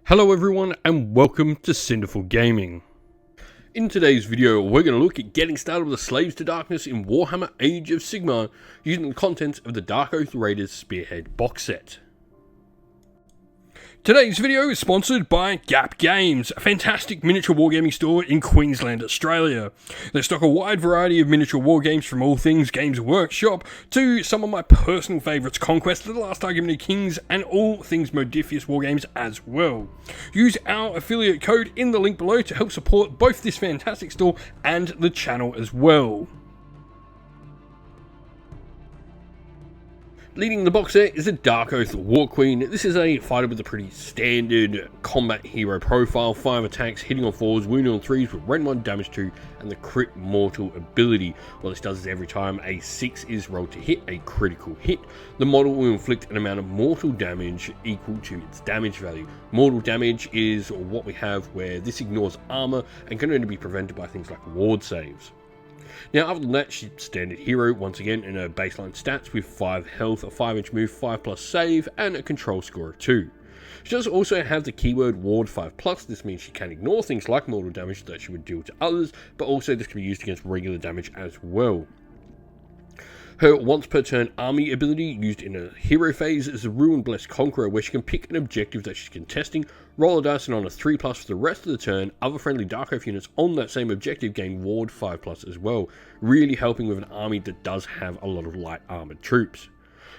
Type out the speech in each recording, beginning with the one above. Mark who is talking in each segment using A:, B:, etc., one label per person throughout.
A: Hello everyone and welcome to Cinderful Gaming. In today's video we're going to look at getting started with the Slaves to Darkness in Warhammer Age of Sigmar using the contents of the Darkoath Raiders Spearhead box set. Today's video is sponsored by Gap Games, a fantastic miniature wargaming store in Queensland, Australia. They stock a wide variety of miniature wargames from all things Games Workshop to some of my personal favourites, Conquest, The Last Argument of Kings, and all things Modifius wargames as well. Use our affiliate code in the link below to help support both this fantastic store and the channel as well. Leading the box set is a Darkoath Warqueen. This is a fighter with a pretty standard combat hero profile, 5 attacks, hitting on 4s, wounding on 3s with rend 1, damage 2, and the crit mortal ability. What this does is every time a 6 is rolled to hit a critical hit, the model will inflict an amount of mortal damage equal to its damage value. Mortal damage is what we have where this ignores armor and can only be prevented by things like ward saves. Now other than that, she's standard hero once again in her baseline stats with 5 health, a 5-inch move, 5+ save, and a control score of 2. She does also have the keyword ward 5+, this means she can ignore things like mortal damage that she would deal to others, but also this can be used against regular damage as well. Her once per turn army ability used in a hero phase is the Ruin Blessed Conqueror, where she can pick an objective that she's contesting, roll a dice, and on a 3+ for the rest of the turn, other friendly Darkoath units on that same objective gain ward 5+ as well, really helping with an army that does have a lot of light armoured troops.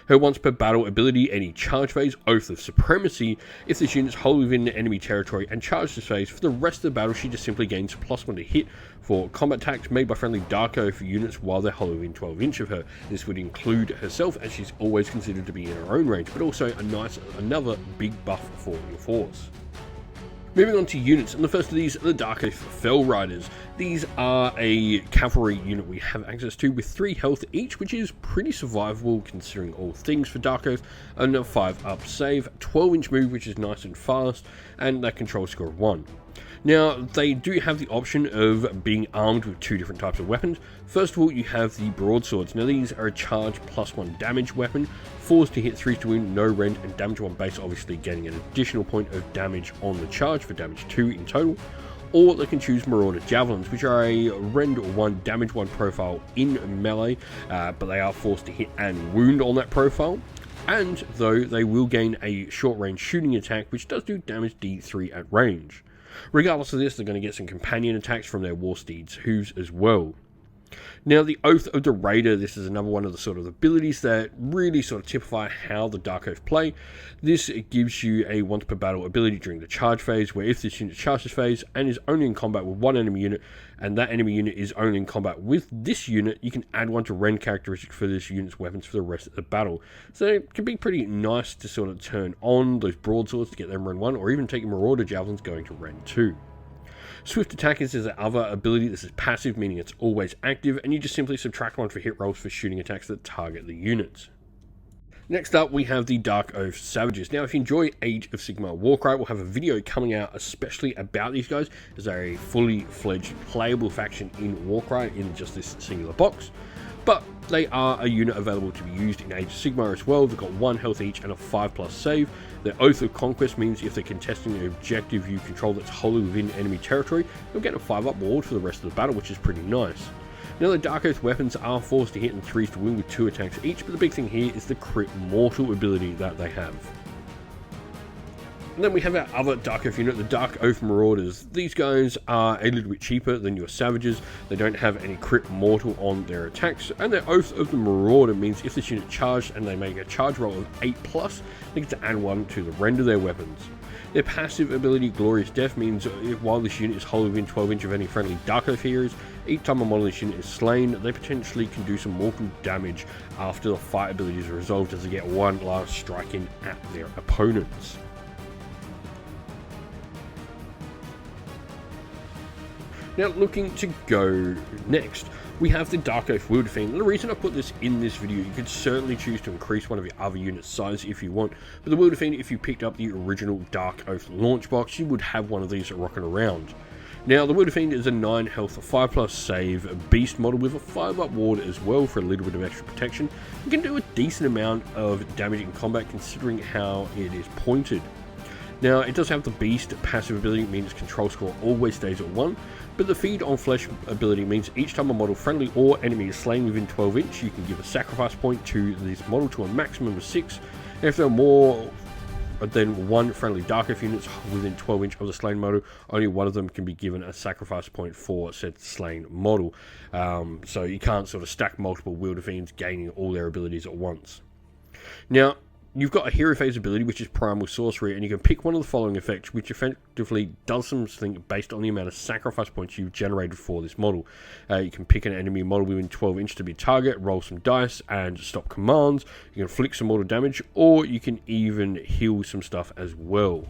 A: Her once per battle ability, any charge phase, Oath of Supremacy, if this unit is wholly within enemy territory and charges this phase, for the rest of the battle she just simply gains +1 to hit for combat attacks made by friendly Darkoath units while they're wholly within 12-inch of her. This would include herself, as she's always considered to be in her own range, but also another big buff for your force. Moving on to units, and the first of these are the Darkoath Fellriders. These are a cavalry unit we have access to with 3 health each, which is pretty survivable considering all things for Darkoath, and a 5+ save, 12-inch move which is nice and fast, and that control score of 1. Now, they do have the option of being armed with 2 different types of weapons. First of all, you have the broadswords. Now, these are a charge +1 damage weapon, 4s to hit, 3s to wound, no rend, and damage 1 base, obviously getting an additional point of damage on the charge for damage 2 in total. Or they can choose Marauder Javelins, which are a rend 1, damage 1 profile in melee, but they are forced to hit and wound on that profile. And though they will gain a short range shooting attack, which does do damage D3 at range. Regardless of this, they're going to get some companion attacks from their war steeds' hooves as well. Now, the Oath of the Raider, this is another one of the sort of abilities that really sort of typify how the Darkoath play. This gives you a once per battle ability during the charge phase, where if this unit charges phase and is only in combat with one enemy unit, and that enemy unit is only in combat with this unit, you can add 1 to rend characteristic for this unit's weapons for the rest of the battle. So it can be pretty nice to sort of turn on those broadswords to get them rend 1, or even take Marauder Javelins going to rend 2. Swift Attackers is the other ability. This is passive, meaning it's always active, and you just simply subtract 1 for hit rolls for shooting attacks that target the units. Next up, we have the Darkoath Savages. Now, if you enjoy Age of Sigmar Warcry, we'll have a video coming out especially about these guys, as they're a fully fledged playable faction in Warcry in just this singular box. But they are a unit available to be used in Age of Sigmar as well. They've got 1 health each and a 5+ save. Their Oath of Conquest means if they're contesting an objective you control that's wholly within enemy territory, they'll get a 5+ ward for the rest of the battle, which is pretty nice. Now, the Darkoath weapons are 4s to hit and 3s to win with 2 attacks each, but the big thing here is the crit mortal ability that they have. And then we have our other Darkoath unit, the Darkoath Marauders. These guys are a little bit cheaper than your Savages. They don't have any crit mortal on their attacks, and their Oath of the Marauder means if this unit charged and they make a charge roll of 8+, they get to add 1 to the rend of their weapons. Their passive ability, Glorious Death, means while this unit is wholly within 12-inch of any friendly Darkoath heroes, each time a model this unit is slain, they potentially can do some mortal damage after the fight ability is resolved, as they get 1 last strike in at their opponents. Now, looking to go next, we have the Darkoath Wilderfiend. And the reason I put this in this video, you could certainly choose to increase one of your other units' size if you want, but the Wilderfiend, if you picked up the original Darkoath launch box, you would have one of these rocking around. Now, the Wilderfiend is a 9 health, 5+ save beast model with a 5+ ward as well for a little bit of extra protection. You can do a decent amount of damage in combat considering how it is pointed. Now, it does have the Beast passive ability, means its control score always stays at 1, but the Feed on Flesh ability means each time a model, friendly or enemy, is slain within 12 inch, you can give a sacrifice point to this model to a maximum of 6, and if there are more than 1 friendly Darkoath units within 12 inch of the slain model, only one of them can be given a sacrifice point for said slain model. So you can't sort of stack multiple Wilderfiends gaining all their abilities at once. Now, you've got a hero phase ability, which is Primal Sorcery, and you can pick one of the following effects, which effectively does something based on the amount of sacrifice points you've generated for this model. You can pick an enemy model within 12 inch to be target, roll some dice, and stop commands. You can inflict some mortal damage, or you can even heal some stuff as well.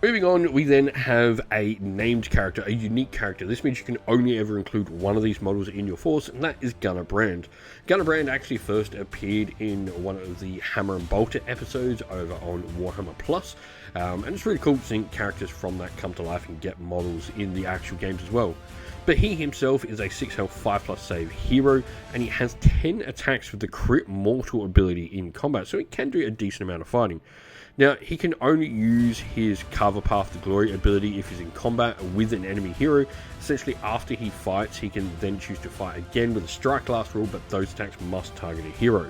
A: Moving on, we then have a named character, a unique character. This means you can only ever include one of these models in your force, and that is Gunnar Brand. Gunnar Brand actually first appeared in one of the Hammer and Bolter episodes over on Warhammer Plus, and it's really cool seeing characters from that come to life and get models in the actual games as well. But he himself is a 6 health 5+ save hero, and he has 10 attacks with the crit mortal ability in combat, so he can do a decent amount of fighting. Now, he can only use his Carve a Path to Glory ability if he's in combat with an enemy hero. Essentially, after he fights, he can then choose to fight again with a Strike Last rule, but those attacks must target a hero.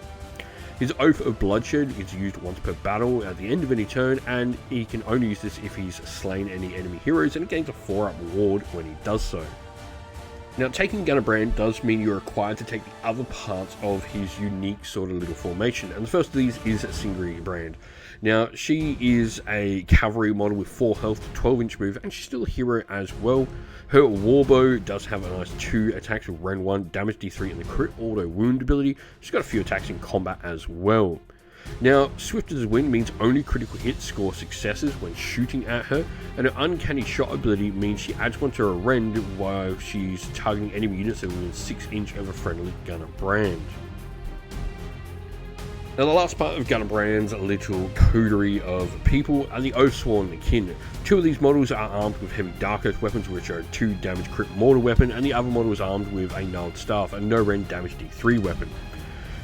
A: His Oath of Bloodshed is used once per battle at the end of any turn, and he can only use this if he's slain any enemy heroes, and it gains a 4-up ward when he does so. Now, taking Gunnar Brand does mean you're required to take the other parts of his unique sort of little formation, and the first of these is Sigmar Brand. Now, she is a cavalry model with 4 health, 12 inch move, and she's still a hero as well. Her Warbow does have a nice 2 attacks with Ren 1, damage D3, and the crit auto wound ability. She's got a few attacks in combat as well. Now, Swift as Wind means only critical hits score successes when shooting at her, and her Uncanny Shot ability means she adds one to her rend while she's targeting enemy units that are within 6 inch of a friendly Gunnar Brand. Now, the last part of Gunnar Brand's little coterie of people are the Oathsworn Kin. 2 of these models are armed with heavy Darkoath weapons, which are a 2 damage crit mortal weapon, and the other model is armed with a gnarled staff, a no rend damage D3 weapon.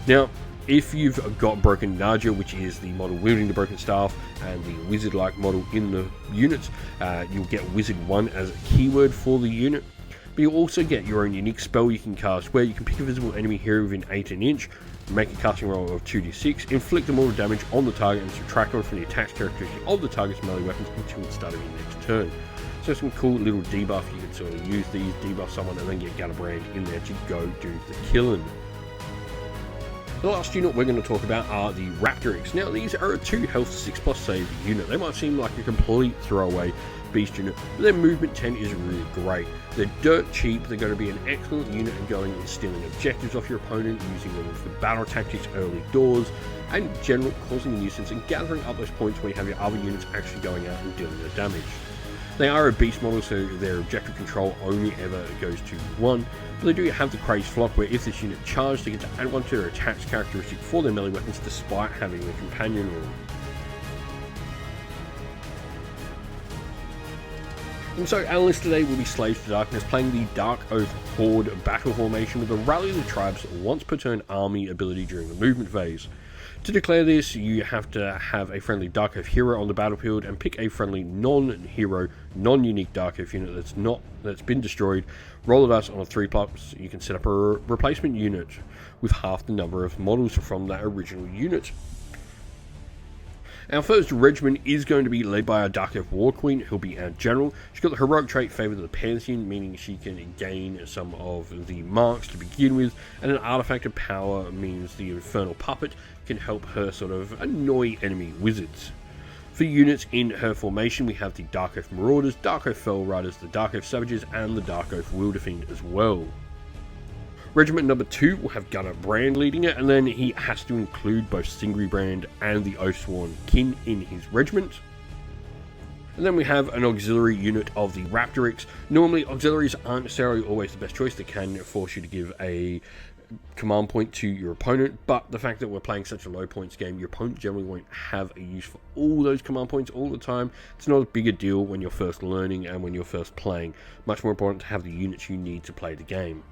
A: Now, if you've got Broken Naja, which is the model wielding the Broken Staff, and the Wizard-like model in the units, you'll get Wizard 1 as a keyword for the unit. But you'll also get your own unique spell you can cast, where you can pick a visible enemy hero within 18 inch, make a casting roll of 2d6, inflict a mortal damage on the target, and subtract one from the attacks characteristic of the target's melee weapons until the start of your next turn. So some cool little debuff, you can sort of use these, debuff someone, and then get Gunnar Brand in there to go do the killing. The last unit we're going to talk about are the Raptoryx. Now, these are a 2 health 6+ save unit. They might seem like a complete throwaway beast unit, but their movement 10 is really great. They're dirt cheap, they're going to be an excellent unit in going and stealing objectives off your opponent, using them for battle tactics early doors, and in general causing a nuisance and gathering up those points when you have your other units actually going out and dealing their damage. They are a beast model, so their objective control only ever goes to 1, but they do have the Crazed Flock, where if this unit charged, they get to add 1 to their attacks characteristic for their melee weapons despite having the companion rule. And so our list today will be Slaves to Darkness, playing the Darkoath Horde battle formation with a Rally the Tribes once per turn army ability during the movement phase. To declare this, you have to have a friendly Darkoath hero on the battlefield and pick a friendly non-hero, non-unique Darkoath unit that's been destroyed. Roll the dice on a 3+. You can set up a replacement unit with half the number of models from that original unit. Our first regiment is going to be led by our Darkoath Warqueen, who'll be our general. She's got the heroic trait Favour of the Pantheon, meaning she can gain some of the marks to begin with, and an artifact of power means the Infernal Puppet can help her sort of annoy enemy wizards. For units in her formation, we have the Darkoath Marauders, Darkoath Fellriders, the Darkoath Savages, and the Darkoath Wilderfiend as well. Regiment number 2 will have Gunnar Brand leading it, and then he has to include both Sigmar Brand and the Oathsworn Kin in his regiment. And then we have an auxiliary unit of the Raptoryx. Normally, auxiliaries aren't necessarily always the best choice. They can force you to give a command point to your opponent, but the fact that we're playing such a low points game, your opponent generally won't have a use for all those command points all the time. It's not a bigger deal when you're first learning and when you're first playing. Much more important to have the units you need to play the game.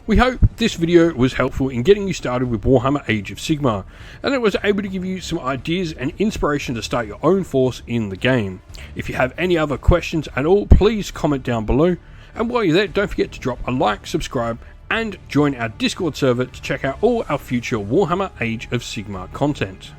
A: We hope this video was helpful in getting you started with Warhammer Age of Sigmar, and it was able to give you some ideas and inspiration to start your own force in the game. If you have any other questions at all, please comment down below, and while you're there, don't forget to drop a like, subscribe, and join our Discord server to check out all our future Warhammer Age of Sigmar content.